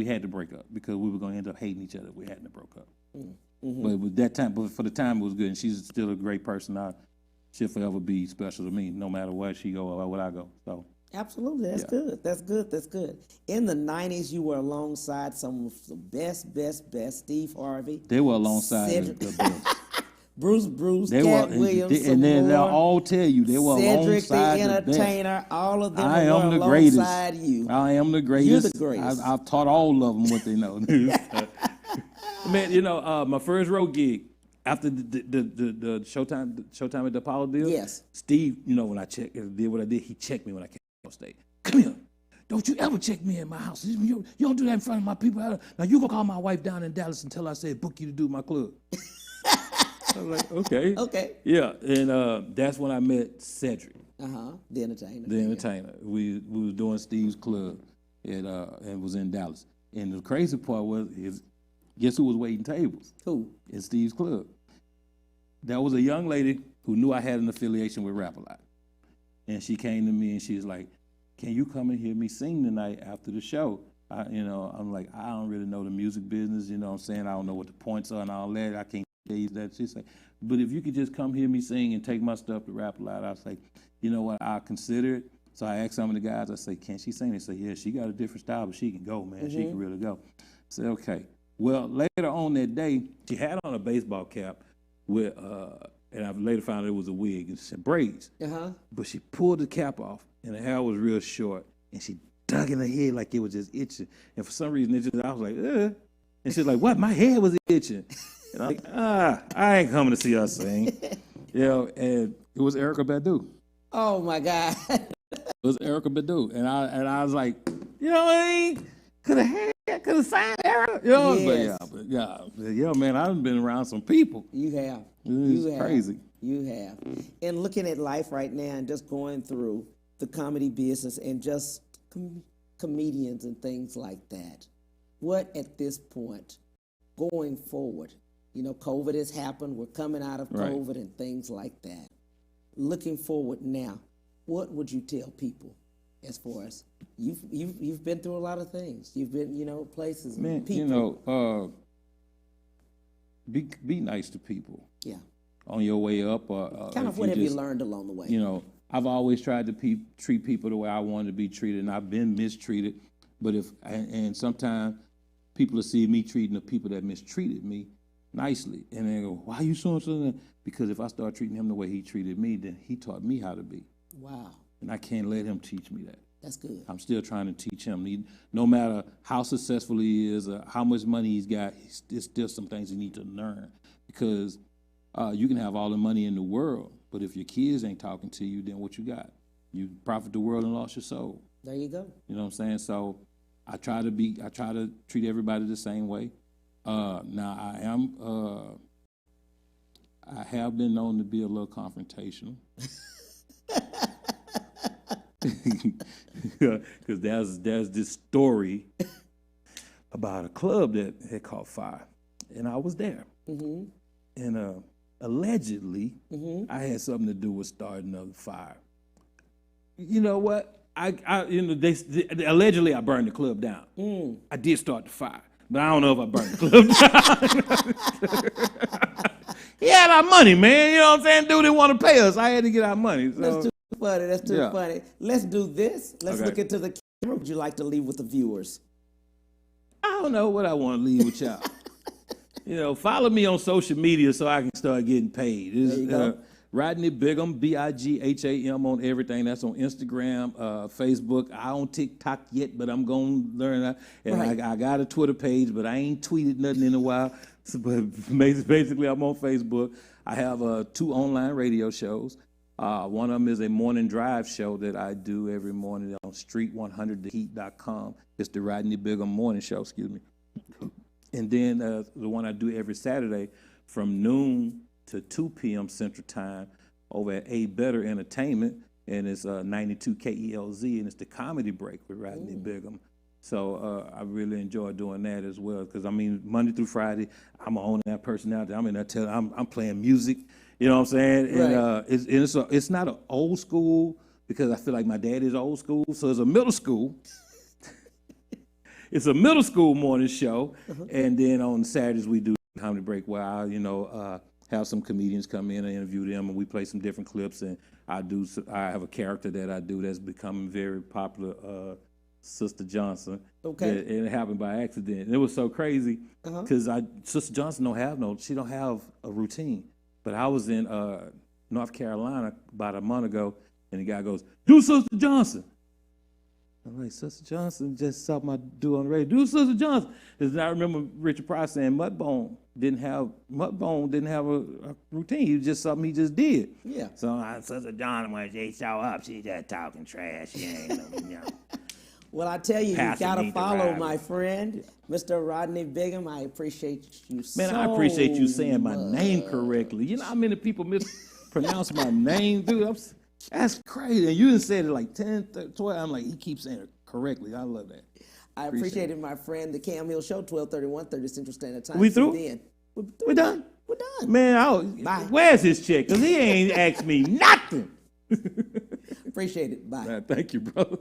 had to break up because we were going to end up hating each other if we hadn't broke up. But for the time it was good, and she's still a great person. She'll forever be special to me, no matter where she go or where I go. So absolutely, that's good. That's good. In the '90s, you were alongside some of the best. Steve Harvey. They were alongside the best. Bruce, Cat Williams, and then they'll all tell you they were Cedric alongside the Entertainer. All of them I were am the alongside greatest. you. I am the greatest. You're the greatest. I've taught all of them what they know. Man, my first road gig after the Showtime at the Apollo deal. Yes. Steve, when I did what I did, he checked me when I came on stage. Come here. Don't you ever check me in my house. You don't do that in front of my people. Now you go call my wife down in Dallas and tell her I said book you to do my club. I was like, okay. Okay. Yeah, and that's when I met Cedric. The Entertainer. The Entertainer. We was doing Steve's club, and was in Dallas. And the crazy part was, guess who was waiting tables? Who? In Steve's club. That was a young lady who knew I had an affiliation with Rap-A-Lot. And she came to me and she was like, can you come and hear me sing tonight after the show? I'm like, I don't really know the music business, you know what I'm saying? I don't know what the points are and all that. I can't tell you that. She said, but if you could just come hear me sing and take my stuff to Rap-A-Lot, I was like, you know what, I'll consider it. So I asked some of the guys, I say, can she sing? They say, yeah, she got a different style, but she can go, man. She can really go. I said, okay. Well, later on that day, she had on a baseball cap with, and I later found out it was a wig and some braids. But she pulled the cap off, and the hair was real short, and she dug in her head like it was just itching. And for some reason, I was like, ugh. And she's like, what? My head was itching. And I'm like, I ain't coming to see her sing. And it was Erykah Badu. Oh my God. It was Erykah Badu. And I was like, you know what I mean? Could have signed Erykah. Yes. But yeah, man, I've been around some people. You have. It's crazy. You have. And looking at life right now and just going through the comedy business and just comedians and things like that, what at this point, going forward, COVID has happened, we're coming out of COVID and things like that. Looking forward now, what would you tell people as far as you've been through a lot of things. You've been, places, man, people. Be nice to people. Yeah. On your way up, or kind of what have you learned along the way? I've always tried to treat people the way I wanted to be treated, and I've been mistreated. But and sometimes people will see me treating the people that mistreated me nicely, and they go, "Why are you so something?" Because if I start treating him the way he treated me, then he taught me how to be. Wow. And I can't let him teach me that. That's good. I'm still trying to teach him. No matter how successful he is or how much money he's got, there's still some things he needs to learn. Because You can have all the money in the world, but if your kids ain't talking to you, then what you got? You profit the world and lost your soul. There you go. You know what I'm saying? So I try to treat everybody the same way. Now I have been known to be a little confrontational. Because there's this story about a club that had caught fire, and I was there. Mm-hmm. And allegedly, I had something to do with starting the fire. You know what? Allegedly I burned the club down. I did start the fire, but I don't know if I burned the club down. He had our money, man. You know what I'm saying? Dude didn't want to pay us. I had to get our money. So. That's too funny. That's too funny. Let's do this. Let's Okay. look into the camera. Would you like to leave with the viewers? I don't know what I want to leave with y'all. Follow me on social media so I can start getting paid. There you go. Rodney Bigham, Bigham on everything. That's on Instagram, Facebook. I don't TikTok yet, but I'm going to learn that. And Right. I got a Twitter page, but I ain't tweeted nothing in a while. So, but basically, I'm on Facebook. I have 2 online radio shows. One of them is a morning drive show that I do every morning on street100theheat.com. It's the Rodney Bigham morning show, excuse me. And then the one I do every Saturday from noon to 2 p.m. Central Time over at A Better Entertainment, and it's 92 KELZ, and it's the Comedy Break with Rodney Bigham. So I really enjoy doing that as well, because Monday through Friday, I'm on that personality. I'm in there I'm playing music. You know what I'm saying? Right. And it's not an old school, because I feel like my dad is old school, so it's a middle school. It's a middle school morning show, and then on Saturdays we do Comedy Break, where I have some comedians come in and interview them, and we play some different clips. And I have a character that I do that's becoming very popular, Sister Johnson. Okay. And it happened by accident. And it was so crazy because Sister Johnson don't have a routine. But I was in North Carolina about a month ago, and the guy goes, "Do Sister Johnson." I'm like, "Sister Johnson, just something I do on the radio. Do Sister Johnson." Because I remember Richard Pryor saying Mudbone didn't have a routine. It was just something he just did. Yeah. So Sister Johnson, when she show up, she just talking trash. She ain't Well, I tell you, you Passing got to me the follow ride. my friend, Mr. Rodney Bigham. I appreciate you so Man, I appreciate you saying my much. name correctly. You know how many people mispronounce my name, dude? That's crazy. And you done said it like 10, 12. I'm like, he keeps saying it correctly. I love that. I appreciate it, my friend. The Cam Hill Show, 12:31, 30 Central Standard Time. We through? Then. We done? We're done. Man, Bye. where's his check? Because he ain't asked me nothing. Appreciate it. Bye. Thank you, brother.